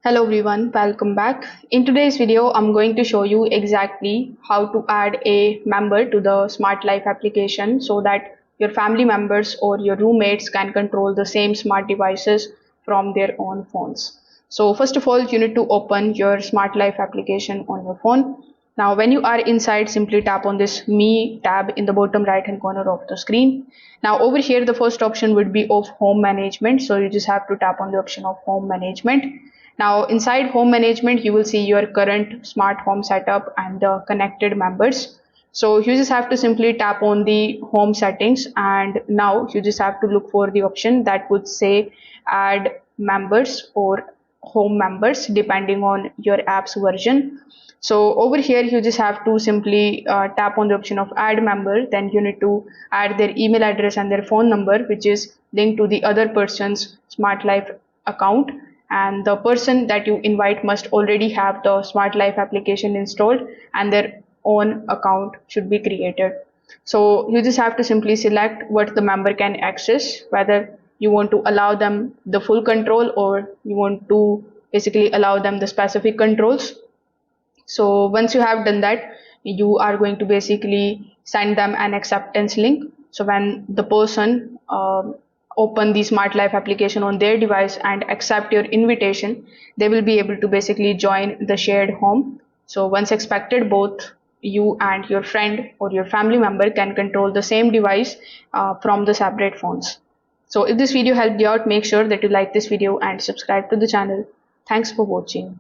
Hello everyone, welcome back. In today's video, I'm going to show you exactly how to add a member to the Smart Life application so that your family members or your roommates can control the same smart devices from their own phones. So first of all, you need to open your Smart Life application on your phone. Now, when you are inside, simply tap on this Me tab in the bottom right hand corner of the screen. Now over here, the first option would be of home management. So you just have to tap on the option of home management. Now inside home management, you will see your current smart home setup and the connected members. So you just have to simply tap on the home settings, and now you just have to look for the option that would say add members or home members depending on your app's version. So over here you just have to simply tap on the option of add member. Then you need to add their email address and their phone number, which is linked to the other person's Smart Life account, and the person that you invite must already have the Smart Life application installed and their own account should be created. So you just have to simply select what the member can access, whether you want to allow them the full control or you want to basically allow them the specific controls. So once you have done that, you are going to basically send them an acceptance link. So when the person open the Smart Life application on their device and accept your invitation, they will be able to basically join the shared home. So once expected, both you and your friend or your family member can control the same device from the separate phones. So if this video helped you out, make sure that you like this video and subscribe to the channel. Thanks for watching.